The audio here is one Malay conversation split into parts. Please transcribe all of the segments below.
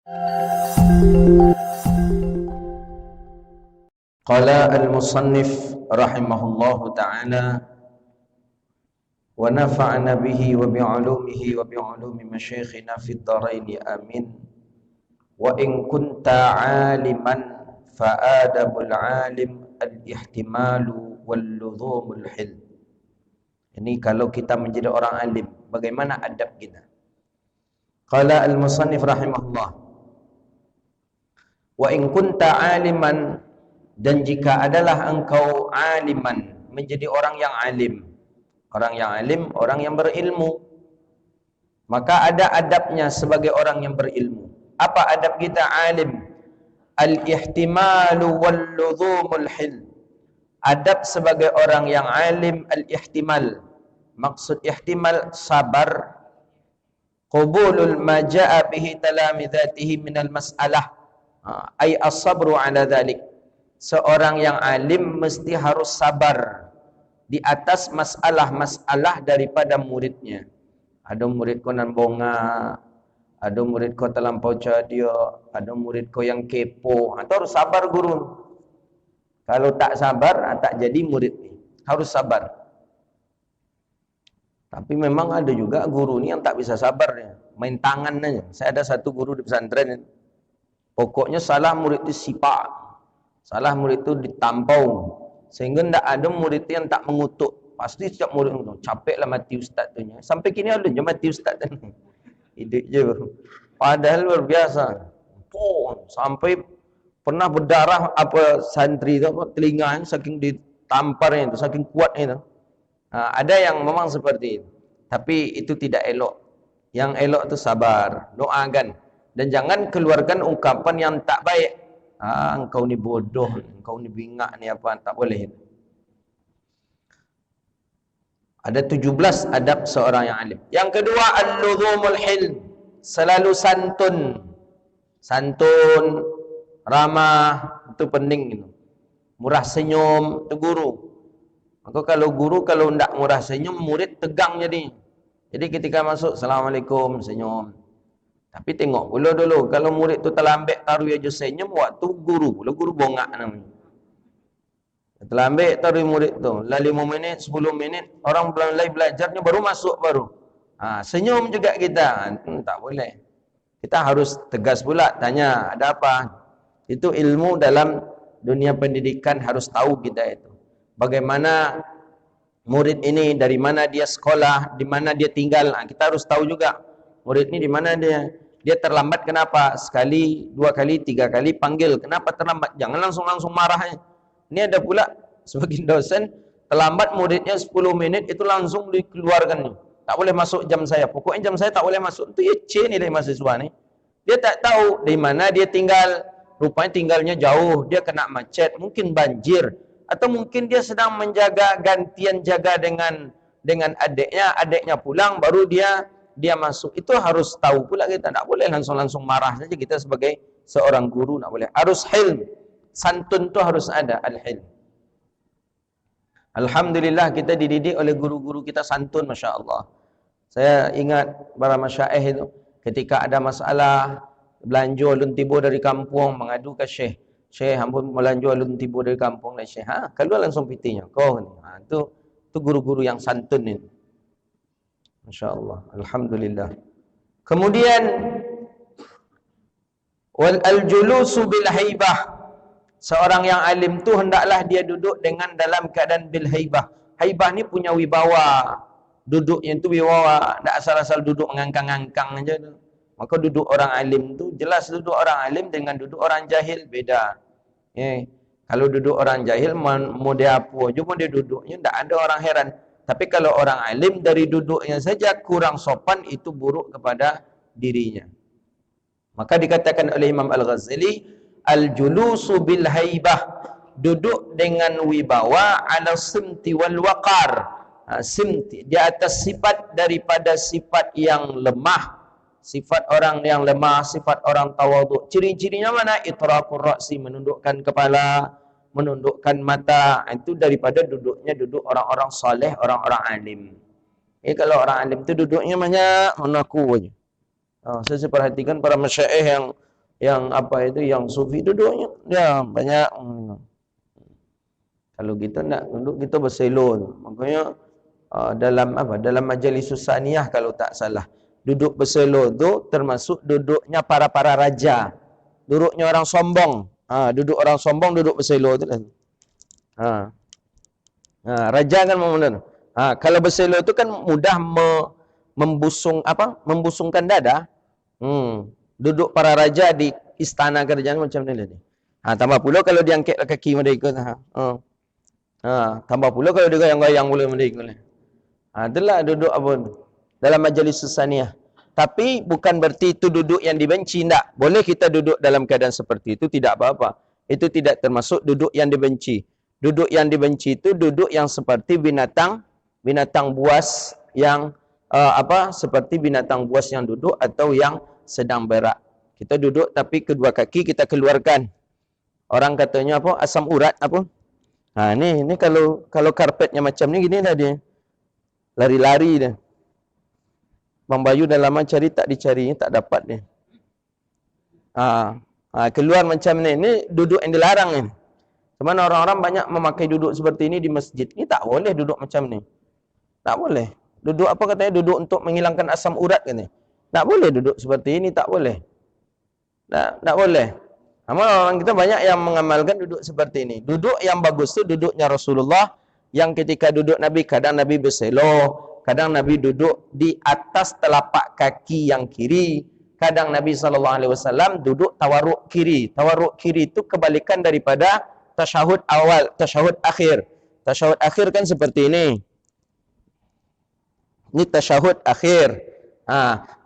Qala al-musannif rahimahullahu ta'ala wa nafa'ana bihi wa bi'ulumihi wa bi'ulumi masyayikhina fid dharaini amin. Wa in kunta 'aliman fa adabul 'alim al-ihtimalu wal ludhumul hil. Ini kalau kita menjadi orang alim, bagaimana adab kita? Qala al-musannif rahimahullah wa in kunta 'aliman, dan jika adalah engkau aliman, menjadi orang yang alim. Orang yang alim, orang yang berilmu. Maka ada adabnya sebagai orang yang berilmu. Apa adab kita alim? Al-ihtimalu wal-ludhumul hil. Adab sebagai orang yang alim, al-ihtimal. Maksud ihtimal, sabar. Qubulul maja'a bihi talamidhatihi minal mas'alah. Ay as-sabru ala dhalik. Seorang yang alim mesti harus sabar di atas masalah-masalah daripada muridnya. Ada murid ko nan bonga, ada murid ko terlampau dia, ada murid ko yang kepo. Atau harus sabar guru. Kalau tak sabar, tak jadi murid ni. Harus sabar. Tapi memang ada juga guru ni yang tak bisa sabar dia. Main tangan aja. Saya ada satu guru di pesantren. Pokoknya salah murid itu sipak. Salah murid itu ditampau. Sehingga tidak ada murid yang tak mengutuk. Pasti setiap murid itu capeklah mati ustaz tu. Sampai kini ada je mati ustaz tu. Hidup je. Padahal luar biasa. Sampai pernah berdarah apa santri tu, apa telinga saking ditamparnya itu, saking kuatnya itu. Ada yang memang seperti itu. Tapi itu tidak elok. Yang elok itu sabar, doakan, dan jangan keluarkan ungkapan yang tak baik. Engkau ni bodoh, engkau ni bingak ni apa, tak boleh. Ada 17 adab seorang yang alim. Yang kedua, al-ludhumul hilm, selalu santun. Santun, ramah, itu penting gitu. Murah senyum, itu guru. Maka kalau guru kalau tidak murah senyum, murid tegang jadi. Jadi ketika masuk, Assalamualaikum, senyum. Tapi tengok pula dulu, kalau murid tu terlambat taruh aja senyum, waktu guru pula, guru bongak namanya. Terlambat taruh murid tu, lah 5 minit, 10 minit, orang mulai belajarnya baru masuk baru. Senyum juga kita, tak boleh. Kita harus tegas pula, tanya, ada apa? Itu ilmu dalam dunia pendidikan harus tahu kita itu. Bagaimana murid ini, dari mana dia sekolah, di mana dia tinggal, kita harus tahu juga. Murid ini di mana dia terlambat kenapa? Sekali, 2 kali, 3 kali panggil. Kenapa terlambat? Jangan langsung marahnya. Ini ada pula sebagian dosen terlambat muridnya 10 menit itu langsung dikeluarkan. Tak boleh masuk jam saya. Pokoknya jam saya tak boleh masuk. Itu ya C ni dari mahasiswa ni. Dia tak tahu di mana dia tinggal. Rupanya tinggalnya jauh. Dia kena macet, mungkin banjir, atau mungkin dia sedang menjaga, gantian jaga dengan adiknya. Adiknya pulang baru dia masuk. Itu harus tahu pula kita. Tak boleh langsung marah saja kita sebagai seorang guru. Tak boleh. Harus hilm. Santun tu harus ada. Al-hilm. Alhamdulillah kita dididik oleh guru-guru kita santun. Masya Allah. Saya ingat para masyaikh itu, ketika ada masalah belanja ulun tiba dari kampung, mengadu ke syekh. Syekh, ampun belanja ulun tiba dari kampung. Syekh, kalau langsung pitinya. Itu guru-guru yang santun itu. Masya Allah, alhamdulillah. Kemudian al-julusu bil haibah. Seorang yang alim tu hendaklah dia duduk dengan dalam keadaan bil haibah. Haibah ni punya wibawa. Duduknya tu wibawa, tak asal-asal duduk ngangkang-ngangkang aja tu. Maka duduk orang alim tu jelas duduk orang alim dengan duduk orang jahil beda. Kalau duduk orang jahil mau dia apa aja pun dia duduknya, tak ada orang heran. Tapi kalau orang alim dari duduknya saja kurang sopan, itu buruk kepada dirinya. Maka dikatakan oleh Imam Al-Ghazali, al-julusu bil haibah, duduk dengan wibawa, ala simti wal waqar. Simti, di atas sifat daripada sifat yang lemah. Sifat orang yang lemah, sifat orang tawaduk. Ciri-cirinya mana? Itraqur ra'si, menundukkan kepala, menundukkan mata. Itu daripada duduknya duduk orang-orang soleh, orang-orang alim. Kalau orang alim itu duduknya banyak menaku aja. Saya perhatikan para masyaikh yang yang apa itu, yang sufi duduknya ya banyak. Kalau kita nak duduk, kita berselo. Makanya dalam apa, dalam majlis susaniyah kalau tak salah, duduk berselo tu termasuk duduknya para raja, duduknya orang sombong. Duduk orang sombong duduk berselo tu kan. Raja kan memang. Kalau berselo tu kan mudah membusungkan dada. Duduk para raja di istana kerajaan macam ni lah ni. Tambah pula kalau dia angkat kaki mereka. Tambah pula kalau dia goyang-goyang boleh mereka. Itulah duduk apa dalam majlis susaniyah. Tapi bukan berarti itu duduk yang dibenci, tak. Boleh kita duduk dalam keadaan seperti itu, tidak apa-apa. Itu tidak termasuk duduk yang dibenci. Duduk yang dibenci itu duduk yang seperti binatang buas yang seperti binatang buas yang duduk atau yang sedang berak. Kita duduk tapi kedua kaki kita keluarkan. Orang katanya apa? Asam urat apa? Ni kalau karpetnya macam ni gini dah dia. Lari-lari dia. Bang Bayu dah lama cari tak dicari, tak dapat dia. Keluar macam ni. Ni duduk yang dilarang ni. Cuman orang-orang banyak memakai duduk seperti ini di masjid. Ni tak boleh duduk macam ni. Tak boleh. Duduk apa katanya? Duduk untuk menghilangkan asam urat katanya. Tak boleh duduk seperti ini, tak boleh. Tak boleh. Orang kita banyak yang mengamalkan duduk seperti ini. Duduk yang bagus tu duduknya Rasulullah, yang ketika duduk Nabi, kadang Nabi berselo, kadang Nabi duduk di atas telapak kaki yang kiri, kadang Nabi SAW duduk tawarruk kiri. Tawarruk kiri itu kebalikan daripada tasyahud awal, tasyahud akhir. Tasyahud akhir kan seperti ini. Ini tasyahud akhir.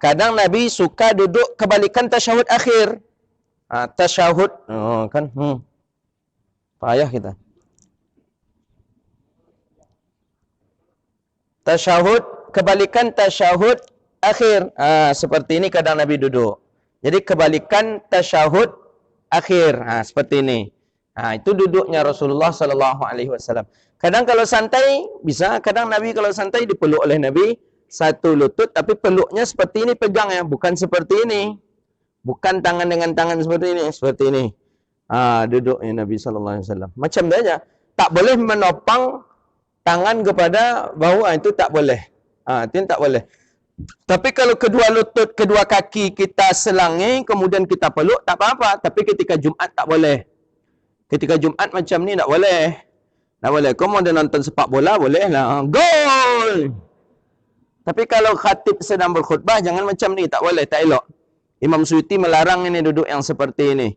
Kadang Nabi suka duduk kebalikan tasyahud akhir. Tasyahud kan payah kita. Tasyahud kebalikan tasyahud akhir. Seperti ini kadang Nabi duduk. Jadi kebalikan tasyahud akhir. Seperti ini. Itu duduknya Rasulullah sallallahu alaihi wasallam. Kadang kalau santai bisa, kadang Nabi kalau santai dipeluk oleh Nabi satu lutut, tapi peluknya seperti ini pegang ya, bukan seperti ini. Bukan tangan dengan tangan seperti ini, seperti ini. Duduknya Nabi sallallahu alaihi wasallam. Macam tu aja. Tak boleh menopang tangan kepada bahu, itu tak boleh. Itu tak boleh. Tapi kalau kedua lutut, kedua kaki kita selangi, kemudian kita peluk, tak apa-apa. Tapi ketika Jumaat tak boleh. Ketika Jumaat macam ni tak boleh. Tak boleh. Kau mau nonton sepak bola, boleh lah. Gol! Tapi kalau khatib sedang berkhutbah, jangan macam ni. Tak boleh, tak elok. Imam Suyuti melarang ini duduk yang seperti ini.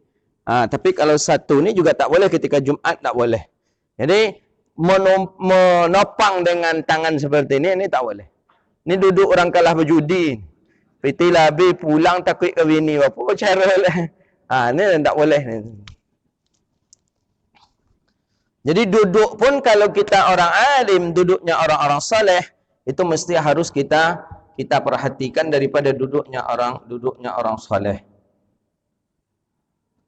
Tapi kalau satu ni juga tak boleh, ketika Jumaat tak boleh. Jadi, menopang dengan tangan seperti ini tak boleh. Ini duduk orang kalah berjudi. Piti labi pulang takut ke bini. Apa cara lah. Ini tak boleh. Jadi duduk pun kalau kita orang alim, duduknya orang-orang saleh, itu mesti harus kita perhatikan daripada duduknya orang saleh.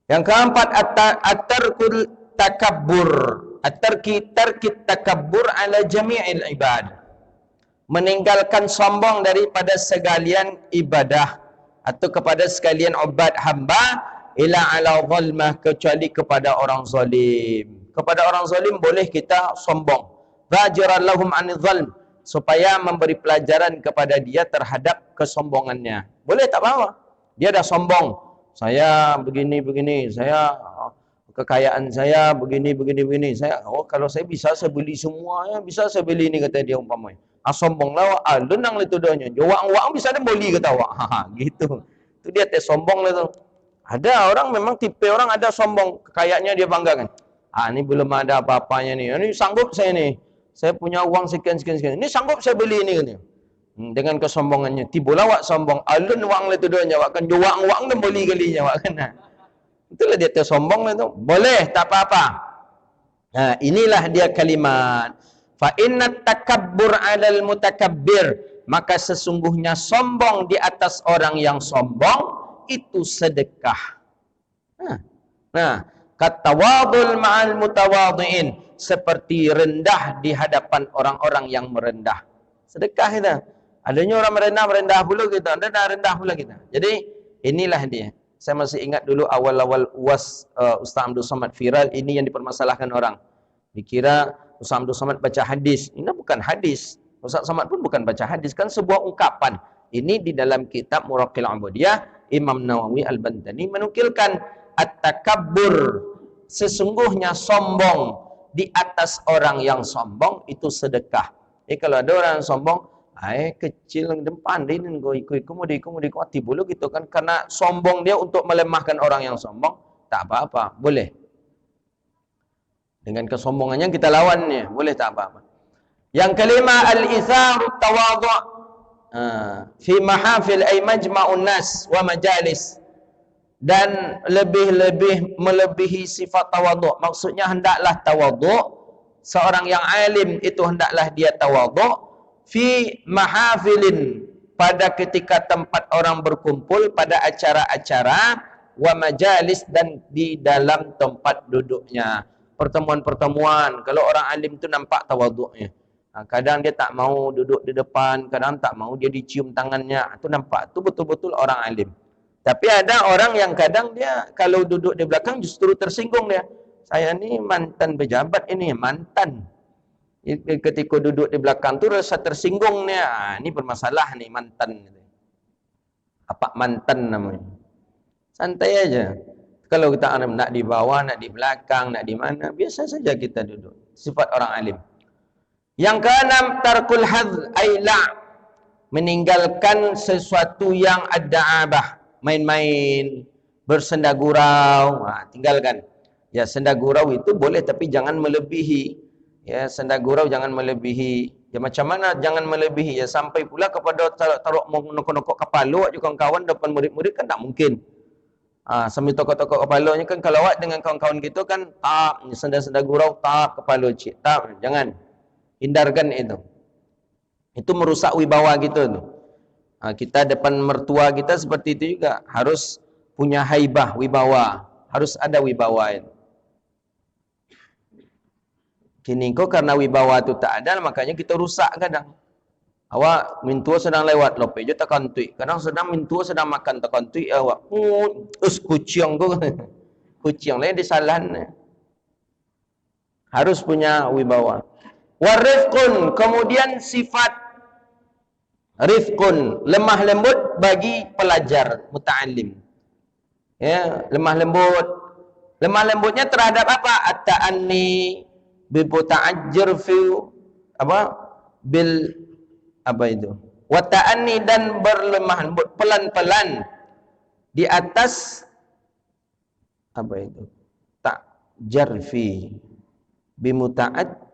Yang keempat, at-tarkul takabbur. At-tarkit takabbur ala jami'il ibad. Meninggalkan sombong daripada sekalian ibadah atau kepada sekalian ubad hamba, ila ala zalmah, kecuali kepada orang zalim. Kepada orang zalim boleh kita sombong. Zajiran lahum anil zalm, supaya memberi pelajaran kepada dia terhadap kesombongannya. Boleh tak apa-apa. Dia dah sombong. Saya begini, saya kekayaan saya begini. Saya kalau saya bisa saya beli semuanya, bisa saya beli ni, kata dia umpamanya. Sombonglah lenang lah tu doanya. Wang bisa ada beli, kata awak. Gitu. Tu dia sombong lah tu. Ada orang memang tipe orang ada sombong, kekayaannya dia banggakan. Ni belum ada apa-apanya ni. Ini sanggup saya ni. Saya punya uang sekian. Ini sanggup saya beli ni, katanya. Dengan kesombongannya. Tibalah awak sombong. Alun wang lah tu doanya. Awak kan wang dan beli kalinya. Awak kan. Itulah dia tersombong lah tu. Boleh, tak apa-apa. Inilah dia kalimat. Fa inna takabbur 'alal mutakabbir. Maka sesungguhnya sombong di atas orang yang sombong itu sedekah. Katawadul ma'al mutawadhi'in. Seperti rendah di hadapan orang-orang yang merendah. Sedekah kita. Adanya orang merendah pula kita. Rendah pula kita. Jadi inilah dia. Saya masih ingat dulu awal-awal UAS Ustaz Abdul Somad viral, ini yang dipermasalahkan orang. Dikira Ustaz Abdul Somad baca hadis. Ini bukan hadis. Ustaz Somad pun bukan baca hadis, kan sebuah ungkapan. Ini di dalam kitab Muraqil Ubudiyah, Imam Nawawi Al-Bantani menukilkan at-takabbur, sesungguhnya sombong di atas orang yang sombong itu sedekah. Kalau ada orang yang sombong, kecil yang depan dia ni ikut hati bulu gitu kan, karena sombong dia untuk melemahkan orang yang sombong, tak apa-apa, boleh. Dengan kesombongannya kita lawannya, boleh, tak apa-apa. Yang kelima, al-itharu tawadhu' fi mahafil ay majma'un nas wa majalis, dan lebih-lebih melebihi sifat tawadhu'. Maksudnya hendaklah tawadhu', seorang yang alim itu hendaklah dia tawadhu' fi mahafilin, pada ketika tempat orang berkumpul, pada acara-acara, wa majalis, dan di dalam tempat duduknya. Pertemuan-pertemuan, kalau orang alim itu nampak tawadhu'nya. Kadang dia tak mau duduk di depan, kadang tak mau dia dicium tangannya, itu nampak, itu betul-betul orang alim. Tapi ada orang yang kadang dia kalau duduk di belakang justru tersinggung dia. Saya ni mantan pejabat ini, mantan. Ketika duduk di belakang tu rasa tersinggung dia. Ini bermasalah nih mantan. Apa mantan namanya? Santai aja. Kalau kita nak di bawah, nak di belakang, nak di mana, biasa saja kita duduk. Sifat orang alim. Yang keenam, tarkul hadz ay la', meninggalkan sesuatu yang ada abah, main-main, bersenda gurau, tinggalkan. Ya, senda gurau itu boleh tapi jangan melebihi. Ya, senda gurau jangan melebihi. Ya, macam mana jangan melebihi? Ya, sampai pula kepada taruh nokok-nokok kepala je kawan-kawan depan murid-murid kan tak mungkin. Sambil tokok-tokok kepalanya kan, kalau awak dengan kawan-kawan gitu kan, tak, senda-senda gurau, tak, kepala cik, tak, jangan. Hindarkan itu. Itu merusak wibawa gitu tu. Kita depan mertua kita seperti itu juga. Harus punya haibah, wibawa. Harus ada wibawa itu. Kini kau karena wibawa tu tak ada, makanya kita rusak kadang. Awak mintua sedang lewat, lope je tak kantui. Kadang sedang mintua sedang makan tak kantui, awak kucing tu. Kucing lain disalan. Harus punya wibawa. Warifqun, kemudian sifat rifqun, lemah lembut bagi pelajar muta'allim. Ya, lemah lembut. Lemah lembutnya terhadap apa? At-ta'anni bibuta'ajjir fi bil apa itu? Wa ta'anni, dan berlemah lembut pelan-pelan di atas apa itu? Ta'jar fi bimuta'ad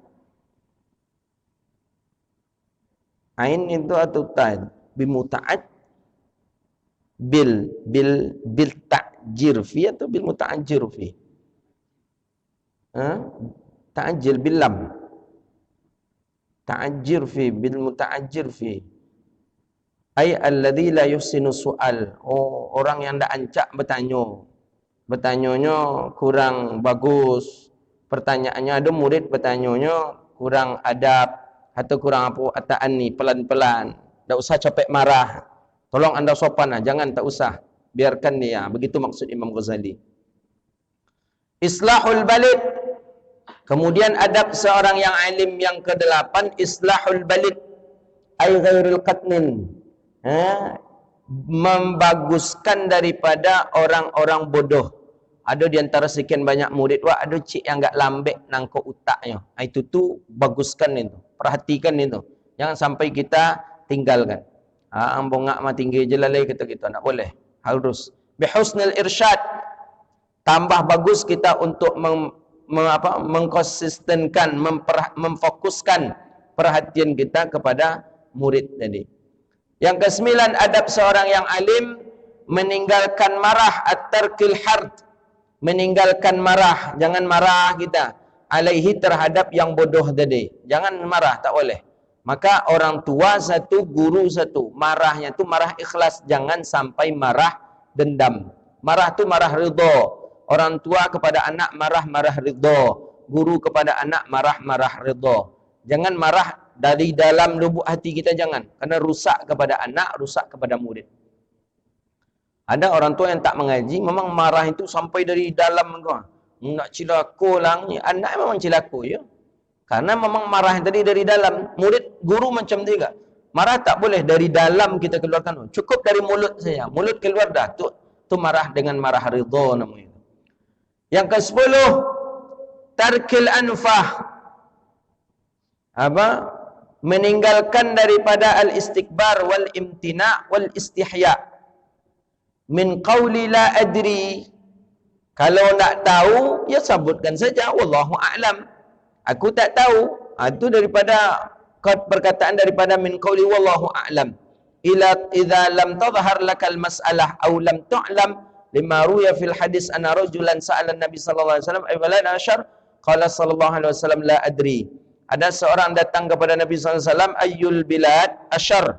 ain itu atau ta bimuta'ad bil ta'jir fi atau bil muta'ajjir fi? Ta'jil bil lam. Ta'jir fi bil muta'ajjir fi. Ai alladhi la yuhsinu su'al. Orang yang ndak ancak bertanya. Bertanyanya kurang bagus. Pertanyaannya, ada murid bertanyanya kurang adab atau kurang apa, ataan ni pelan-pelan. Tak usah capek marah. Tolong anda sopan, jangan, tak usah. Biarkan dia. Begitu maksud Imam Ghazali. Islahul balid. Kemudian adab seorang yang alim yang ke-8, islahul balid ay ghairul qatnin. Membaguskan daripada orang-orang bodoh. Ada di antara sekian banyak murid, ada cik yang enggak lambek nangkuk utaknya. Itu tu baguskan itu. Perhatikan itu. Jangan sampai kita tinggalkan. Bongak mah tinggi je lalai kata kita, tak boleh. Harus bihusnil irsyad. Tambah bagus kita untuk mengkonsistenkan, memfokuskan perhatian kita kepada murid tadi. Yang ke-9, adab seorang yang alim meninggalkan marah, at-tarkil hard. Meninggalkan marah, jangan marah kita alaihi terhadap yang bodoh tadi. Jangan marah, tak boleh. Maka orang tua satu, guru satu. Marahnya tu marah ikhlas, jangan sampai marah dendam. Marah tu marah ridha. Orang tua kepada anak marah ridha. Guru kepada anak marah ridha. Jangan marah dari dalam lubuk hati kita, jangan. Karena rusak kepada anak, rusak kepada murid. Ada orang tua yang tak mengaji, memang marah itu sampai dari dalam kau. Nak cilaka lang ni, anak memang cilaka ya. Karena memang marah tadi dari dalam. Murid guru macam tu juga. Marah tak boleh dari dalam kita keluarkan. Cukup dari mulut saja. Mulut keluar dah. Tu marah dengan marah ridha namanya. Yang ke-10, tarkil anfah. Apa? Meninggalkan daripada al-istikbar wal imtina' wal istihya'. Min qawli la adri. Kalau nak tahu, ya sebutkan saja. Wallahu a'lam. Aku tak tahu. Itu daripada perkataan daripada min qawli wallahu a'lam. Idza lam tadhhar lakal mas'alah aw lam tu'lam lima ruya fil hadis anna rajulan sa'ala Nabi sallallahu alaihi wasallam aybalad asyar qala sallallahu alaihi wasallam la adri. Ada seorang datang kepada Nabi sallallahu alaihi wasallam, ayyul bilad asyar.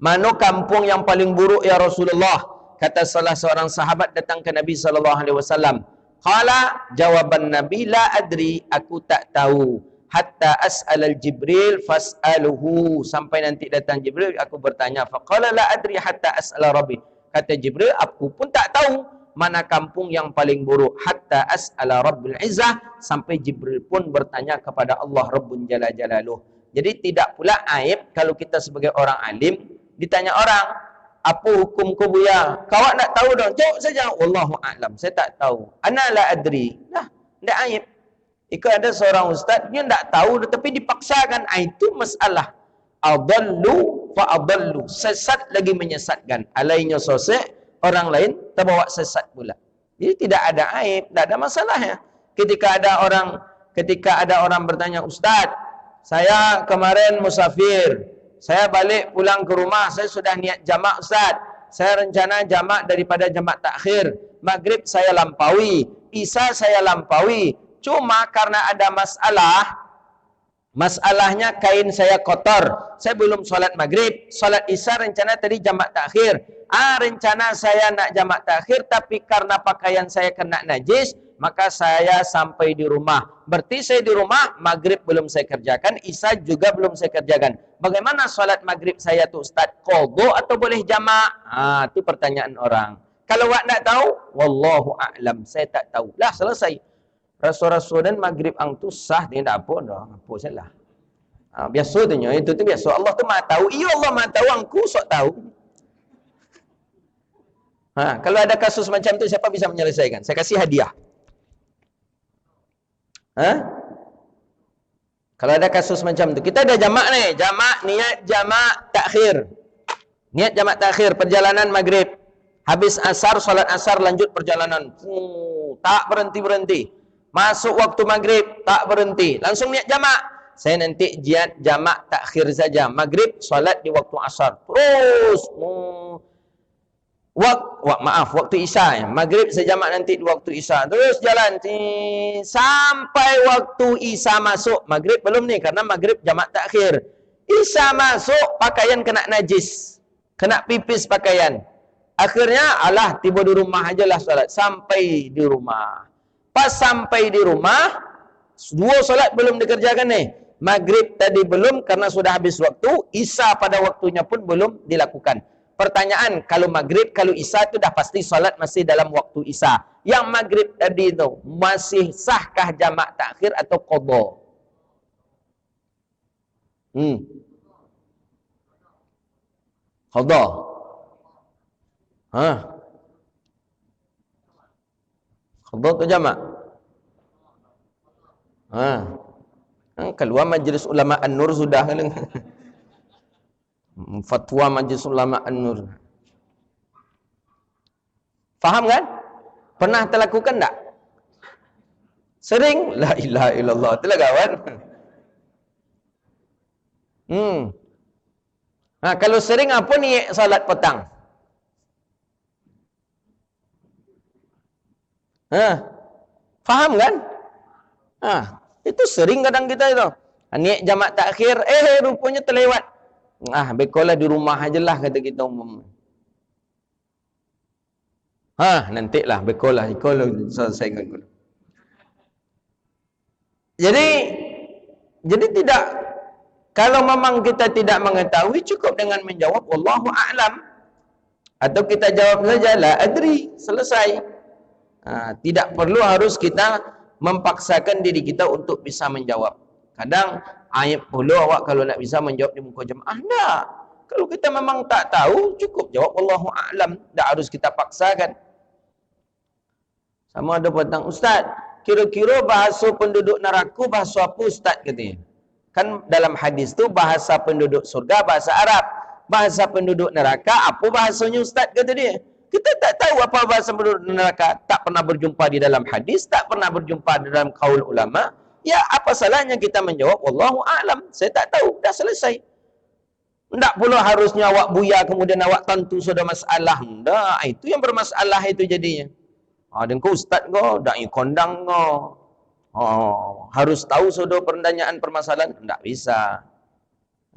Mana kampung yang paling buruk ya Rasulullah? Kata salah seorang sahabat datang ke Nabi sallallahu alaihi wasallam. Qala, jawaban Nabi, la adri, aku tak tahu. Hatta as'alal Jibril fas'aluhu, sampai nanti datang Jibril aku bertanya. Faqala la adri hatta as'ala Rabbi. Kata Jibril, aku pun tak tahu mana kampung yang paling buruk. Hatta as'ala Rabbil Izzah, sampai Jibril pun bertanya kepada Allah Rabbun Jalla Jalaluh. Jadi tidak pula aib kalau kita sebagai orang alim ditanya orang, apa hukum kubuya? Kau nak tahu dong? Jawab saja, wallahu a'lam. Saya tak tahu. Ana la adri. Dah, tak aib. Jika ada seorang ustaz dia tak tahu tetapi dipaksakan, itu masalah. Adallu fa adallu. Sesat lagi menyesatkan. Alainya sosek, orang lain terbawa sesat pula. Jadi tidak ada aib, tak ada masalahnya. Ketika ada orang bertanya, Ustaz, saya kemarin musafir. Saya balik pulang ke rumah, saya sudah niat jamak Ustaz. Saya rencana jamak daripada jamak takhir. Maghrib saya lampaui, Isya saya lampaui. Cuma karena ada masalahnya kain saya kotor. Saya belum solat maghrib, solat Isya rencana tadi jamak takhir. Rencana saya nak jamak takhir, tapi karena pakaian saya kena najis, maka saya sampai di rumah. Berarti saya di rumah, maghrib belum saya kerjakan, Isya juga belum saya kerjakan. Bagaimana solat maghrib saya tu Ustaz? Qadha atau boleh jamak? Itu pertanyaan orang. Kalau awak nak tahu, wallahu a'lam, saya tak tahu. Lah selesai. Rasul-rasul dan maghrib ang tu sah, dia tak apa dah. Apa salah. Biasa tu nya, itu tu biasa. Allah tu Maha tahu. Ya Allah Maha tahu, angku sok tahu. Kalau ada kasus macam tu, siapa bisa menyelesaikan? Saya kasih hadiah. Kalau ada kasus macam tu, kita ada jamak ni, niat jamak takhir. Niat jamak takhir perjalanan maghrib. Habis asar, solat asar, lanjut perjalanan. Tak berhenti-berhenti. Masuk waktu maghrib, tak berhenti. Langsung niat jamak. Saya nanti jamak takhir saja. Maghrib solat di waktu asar. Terus waktu Isya. Maghrib saya jamak nanti di waktu Isya. Terus jalan sampai waktu Isya masuk. Maghrib belum nih, karena maghrib jamak takhir. Isya masuk, pakaian kena najis, kena pipis pakaian. Akhirnya tiba di rumah aja lah solat. Sampai di rumah. Pas sampai di rumah, dua solat belum dikerjakan nih. Maghrib tadi belum karena sudah habis waktu. Isya pada waktunya pun belum dilakukan. Pertanyaan, kalau maghrib, kalau Isya itu dah pasti solat masih dalam waktu Isya. Yang maghrib tadi itu masih sahkah jamak takhir atau qadha? Qadha. Qadha tu jamak. Keluar Majlis Ulama An-Nur sudah kan. Fatwa Majlis Ulama An-Nur. Faham kan? Pernah terlakukan tak? Sering? La ilaha illallah. Itulah kawan. Kalau sering apa ni salat petang? Faham kan? Itu sering kadang kita itu. Niat jamak takhir, rupanya terlewat. Bekolah di rumah ajalah kata kita umum. Nantilah bekolah kalau selesaikan dulu. Jadi tidak, kalau memang kita tidak mengetahui, cukup dengan menjawab wallahu a'lam. Atau kita jawab saja la adri, selesai. Tidak perlu harus kita memaksakan diri kita untuk bisa menjawab. Kadang ayat pula awak kalau nak bisa menjawab di muka jemaah. Tak. Kalau kita memang tak tahu, cukup jawab wallahu a'lam. Tak harus kita paksakan. Sama ada petang, Ustaz, kira-kira bahasa penduduk neraka bahasa apa Ustaz katanya? Kan dalam hadis tu bahasa penduduk surga bahasa Arab. Bahasa penduduk neraka apa bahasanya Ustaz kata dia? Kita tak tahu apa bahasa penduduk neraka. Tak pernah berjumpa di dalam hadis, tak pernah berjumpa di dalam qaul ulama. Ya, apa salahnya kita menjawab wallahu a'lam? Saya tak tahu, dah selesai. Tak pula harusnya awak buya kemudian awak tentu sudah masalah. Tak, itu yang bermasalah itu jadinya. Dan kau ustaz kau, dak kondang kau. Harus tahu sudah pertanyaan permasalahan. Tak bisa.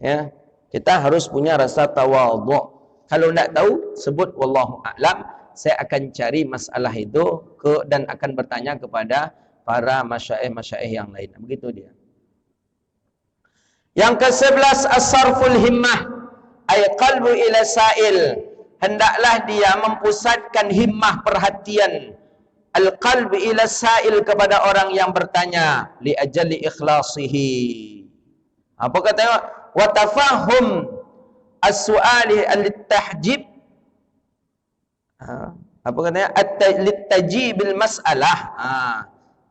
Ya, kita harus punya rasa tawadhu'. Kalau nak tahu, sebut wallahu a'lam. Saya akan cari masalah itu dan akan bertanya kepada para masyaikh yang lain. Begitu dia. Yang ke-11 as-sarful himmah, ay qalbu ila sa'il. Hendaklah dia mempusatkan himmah perhatian al-qalb ila sa'il kepada orang yang bertanya li ajali ikhlasihi. Apa katanya? Wa tafahum as-su'ali al-tahjib. Apa katanya? At-tajibil mas'alah.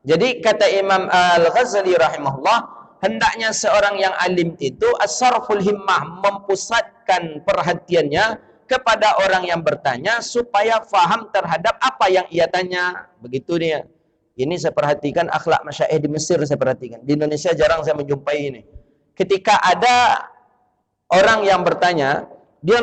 Jadi kata Imam Al-Ghazali rahimahullah, hendaknya seorang yang alim itu as-sarful himmah, mempusatkan perhatiannya kepada orang yang bertanya supaya faham terhadap apa yang ia tanya. Begitu dia. Ini saya perhatikan akhlak masyaikh di Mesir, saya perhatikan. Di Indonesia jarang saya menjumpai ini. Ketika ada orang yang bertanya, dia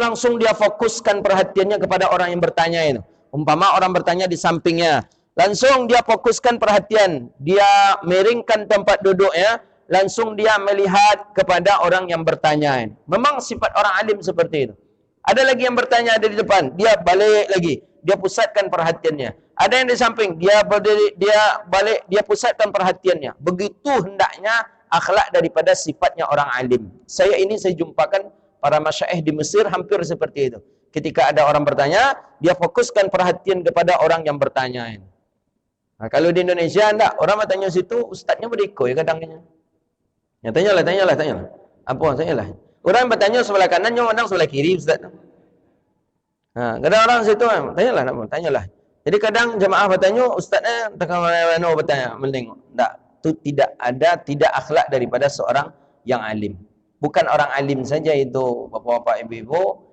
fokuskan perhatiannya kepada orang yang bertanya itu. Umpama orang bertanya di sampingnya, langsung dia fokuskan perhatian, dia miringkan tempat duduknya, langsung dia melihat kepada orang yang bertanya. Memang sifat orang alim seperti itu. Ada lagi yang bertanya ada di depan, dia balik lagi, dia pusatkan perhatiannya. Ada yang di samping, dia berdiri, dia balik, dia pusatkan perhatiannya. Begitu hendaknya akhlak daripada sifatnya orang alim. Saya jumpakan para masyaikh di Mesir hampir seperti itu. Ketika ada orang bertanya, dia fokuskan perhatian kepada orang yang bertanya. Kalau di Indonesia enggak, orang bertanya situ, ustaznya berdikoi kadangnya. Ya, tanyalah. Apa? Tanyalah. Orang bertanya sebelah kanan, orang sebelah kiri, ustaz. Kadang orang situ, tanyalah. Jadi kadang jemaah bertanya, ustaznya tekan mana bertanya, mending. Tidak tidak akhlak daripada seorang yang alim. Bukan orang alim saja itu, bapak-bapak, ibu-ibu.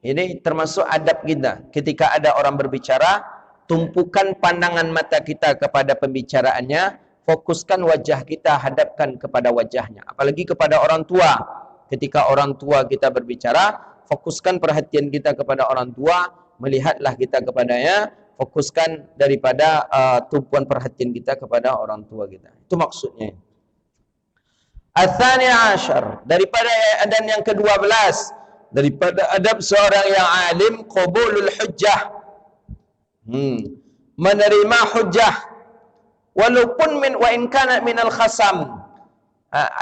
Ini termasuk adab kita. Ketika ada orang berbicara, tumpukan pandangan mata kita kepada pembicaraannya, fokuskan wajah kita, hadapkan kepada wajahnya. Apalagi kepada orang tua. Ketika orang tua kita berbicara, fokuskan perhatian kita kepada orang tua, melihatlah kita kepadanya, fokuskan daripada tumpuan perhatian kita kepada orang tua kita. Itu maksudnya. Ats-tsani 'asyar, daripada adab yang ke-12, daripada adab seorang yang alim, qabulul hujjah. Menerima hujjah. Walaupun wa in kana minal khasam.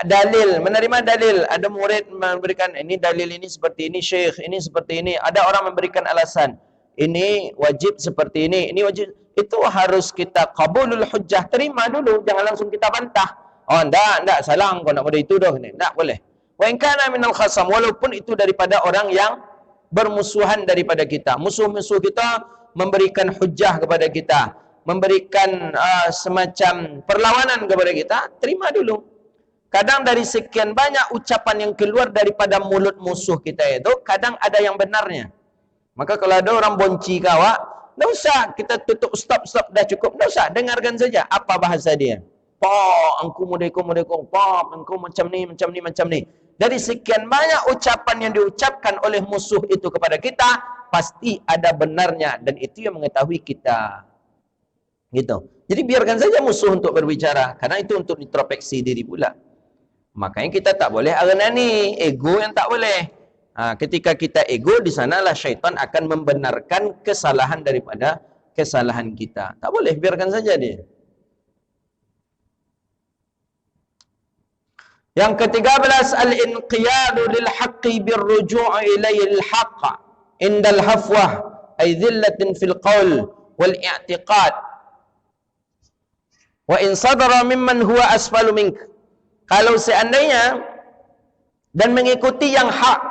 Dalil, menerima dalil. Ada murid memberikan ini dalil ini seperti ini, syekh ini seperti ini. Ada orang memberikan alasan. Ini wajib seperti ini wajib. Itu harus kita qabulul hujjah, terima dulu, jangan langsung kita bantah. Enggak, salah kau nak pada itu dah. Enggak boleh. Wa in kana minal khasam, walaupun itu daripada orang yang bermusuhan daripada kita. Musuh-musuh kita memberikan hujjah kepada kita, memberikan semacam perlawanan kepada kita, terima dulu. Kadang dari sekian banyak ucapan yang keluar daripada mulut musuh kita itu, kadang ada yang benarnya. Maka kalau ada orang bonci kawak, tak usah kita tutup, stop, dah cukup. Tak usah, dengarkan saja apa bahasa dia. Engkau mudekong, engkau macam ni. Dari sekian banyak ucapan yang diucapkan oleh musuh itu kepada kita, pasti ada benarnya, dan itu yang mengetahui kita. Gitu. Jadi biarkan saja musuh untuk berbicara, karena itu untuk introspeksi diri pula. Makanya kita tak boleh aranani, ego yang tak boleh. Ketika kita ego, di sanalah syaitan akan membenarkan kesalahan daripada kesalahan kita. Tak boleh, biarkan saja dia. Yang ke-13, al-inqiyadu lil haqqi birruju' ilayil haqq indal hafwah ay dhillatin fil qaul wal i'tiqad. Wa in sadara mimman huwa asfalu mink. Kalau seandainya dan mengikuti yang hak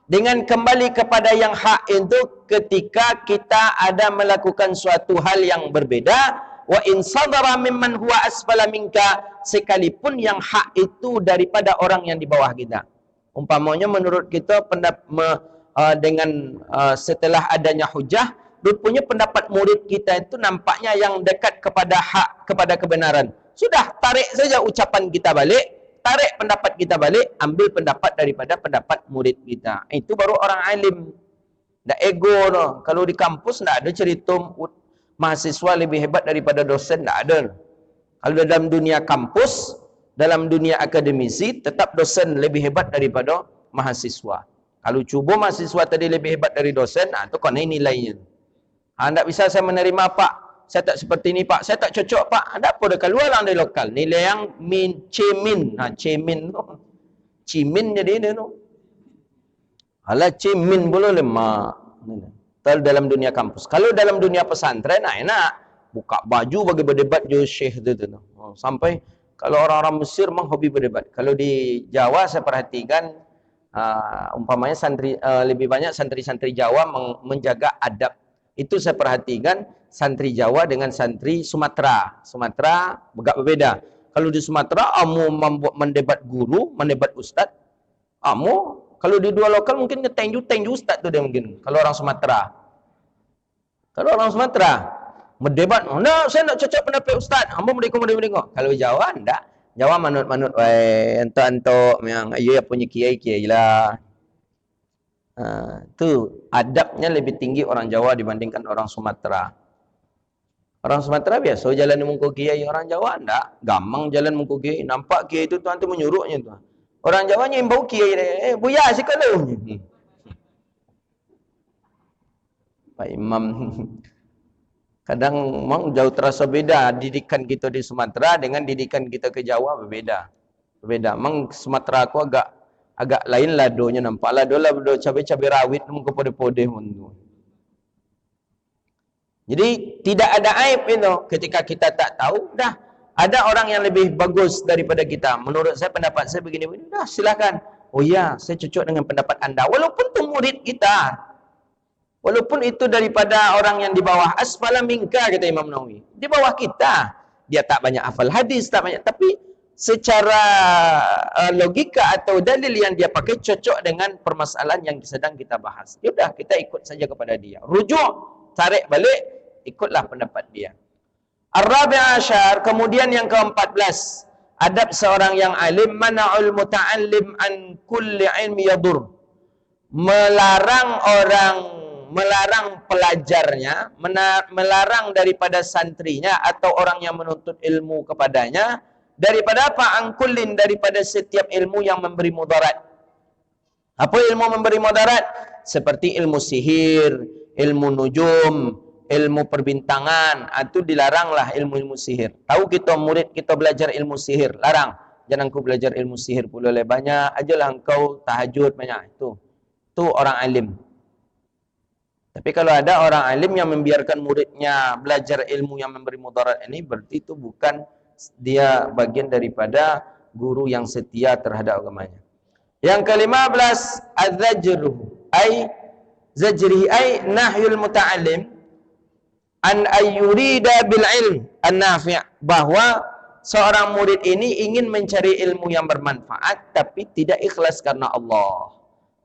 dengan kembali kepada yang hak itu ketika kita ada melakukan suatu hal yang berbeda, wa in sadara mimman huwa asfala minka, sekalipun yang hak itu daripada orang yang di bawah kita. Umpamanya menurut kita setelah adanya hujah, rupanya pendapat murid kita itu nampaknya yang dekat kepada hak, kepada kebenaran. Sudah, tarik saja ucapan kita balik, tarik pendapat kita balik, ambil pendapat daripada pendapat murid kita. Itu baru orang alim. Tak ego no. Kalau di kampus tak ada cerita mahasiswa lebih hebat daripada dosen, tak ada. Kalau dalam dunia kampus, dalam dunia akademisi, tetap dosen lebih hebat daripada mahasiswa. Kalau cuba mahasiswa tadi lebih hebat dari dosen, itu kan ini nilainya. Tak bisa saya menerima pak, saya tak seperti ini pak, saya tak cocok pak. Ada apa dah keluar lah dari lokal. Nilai yang cemin. Cemin tu. Cimin jadi dia tu. Alah cemin pula lemak. Dalam dunia kampus. Kalau dalam dunia pesantren, enak. Buka baju bagi berdebat je syekh tu. Sampai kalau orang-orang Mesir memang hobi berdebat. Kalau di Jawa saya perhatikan, umpamanya lebih banyak santri-santri Jawa menjaga adab. Itu saya perhatikan santri Jawa dengan santri Sumatera. Sumatera agak berbeda. Kalau di Sumatera, mendebat guru, mendebat ustaz. Kalau di dua lokal mungkin tenju ustaz tu dia mungkin. Kalau orang Sumatera. Kalau orang Sumatera, mendebat, saya nak cocok pendapat ustaz. Hamba merdeka. Kalau Jawa, enggak. Jawa manut-manut, entok-entok, yang ayah punya kiai-kiai lah. Tu adabnya lebih tinggi orang Jawa dibandingkan orang Sumatera. Orang Sumatera biasa jalan di muka kiai, orang Jawa enggak. Gampang jalan muka kiai, nampak kiai itu tuan tu menyuruhnya tu. Orang Jawa nyimbau kiai dia, buya sikit lu. Pak Imam kadang memang jauh terasa beda didikan kita di Sumatera dengan didikan kita ke Jawa berbeda. Memang Sumatera aku agak lain ladonya nampak. Lado lah cabai-cabai rawit muka pode-pode tu. Jadi tidak ada aib itu ketika kita tak tahu, dah ada orang yang lebih bagus daripada kita. Menurut saya pendapat saya begini, dah silakan. Oh ya, saya cocok dengan pendapat anda. Walaupun itu murid kita. Walaupun itu daripada orang yang di bawah, asfala minka kata Imam Nawawi. Di bawah kita. Dia tak banyak hafal hadis, tak banyak, tapi secara logika atau dalil yang dia pakai cocok dengan permasalahan yang sedang kita bahas. Sudah, kita ikut saja kepada dia. Rujuk, tarik balik, ikutlah pendapat dia. Ar-Rabi' Asyar, kemudian yang ke-14, adab seorang yang alim, mana'ul muta'allim an kulli ilmi yadur. Melarang pelajarnya, melarang daripada santrinya atau orang yang menuntut ilmu kepadanya, daripada apa? Angkulin, daripada setiap ilmu yang memberi mudarat. Apa ilmu memberi mudarat? Seperti ilmu sihir, ilmu nujum, ilmu perbintangan. Itu dilaranglah ilmu-ilmu sihir. Tahu kita murid kita belajar ilmu sihir, larang. Jangan kau belajar ilmu sihir pula banyak, ajalah engkau tahajud banyak. Itu orang alim. Tapi kalau ada orang alim yang membiarkan muridnya belajar ilmu yang memberi mudarat ini, berarti itu bukan dia bagian daripada guru yang setia terhadap agamanya. Yang ke-15, zajrihi ay nahyul muta'allim an ayyurida bil ilm an-nafi', bahwa seorang murid ini ingin mencari ilmu yang bermanfaat tapi tidak ikhlas karena Allah.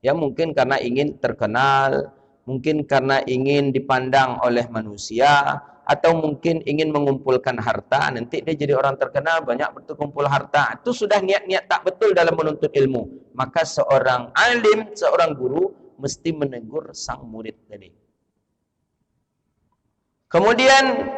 Ya mungkin karena ingin terkenal, mungkin karena ingin dipandang oleh manusia, atau mungkin ingin mengumpulkan harta. Nanti dia jadi orang terkenal, banyak berkumpul harta. Itu sudah niat-niat tak betul dalam menuntut ilmu. Maka seorang alim, seorang guru mesti menegur sang murid tadi. Kemudian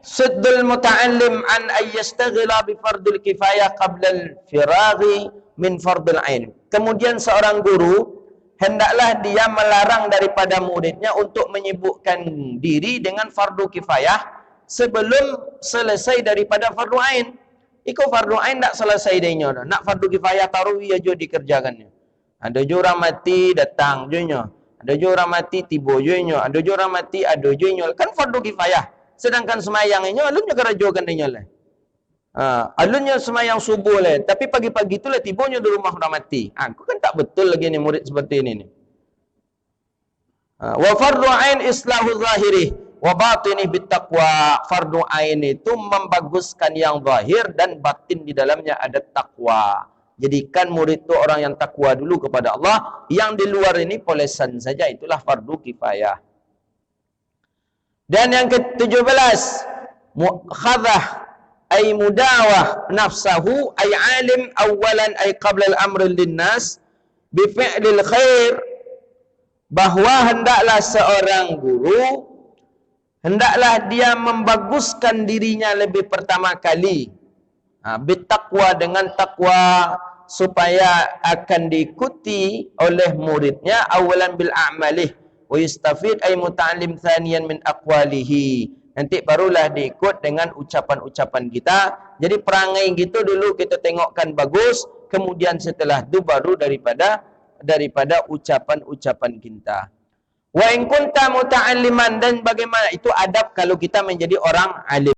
suddul muta'allim an ayyastaghila bi fardul kifayah qabla al-firaghi min fardul ain. Kemudian seorang guru hendaklah dia melarang daripada muridnya untuk menyibukkan diri dengan fardu kifayah sebelum selesai daripada fardu ain. Iko fardu ain tak selesai denya. Nak fardu kifayah tarawih aja dikerjakannya. Ada je orang mati datang je nya. Ada je orang mati tiba je inyo, ada je orang mati ada je inyo. Kan fardu kifayah. Sedangkan semayang inyo alunnya kerajokan inyo lah. Alunnya semayang subuh lah, tapi pagi-pagi itulah tibanya di rumah orang mati. Aku kan tak betul lagi ni murid seperti ini ni. Wa fardu ain islahu zahiri wa batini bittaqwa. Fardu ain itu membaguskan yang zahir dan batin di dalamnya ada takwa. Jadikan murid itu orang yang takwa dulu kepada Allah, yang di luar ini polesan saja, itulah fardu kifayah. Dan yang ke-17, mukhadhah ay mudawah nafsahu ay alim awalan ay qabla al-amr linnas bi fi'lil khair, bahwa hendaklah seorang guru hendaklah dia membaguskan dirinya lebih pertama kali bittaqwa, dengan takwa, supaya akan diikuti oleh muridnya awalan bil a'malih wa yastafid ay muta'allim thaniyan min aqwalihi. Nanti barulah diikut dengan ucapan-ucapan kita. Jadi perangai gitu dulu kita tengokkan bagus, kemudian setelah itu baru daripada ucapan-ucapan kita. Wa in kunta muta'alliman, dan bagaimana itu adab kalau kita menjadi orang alim.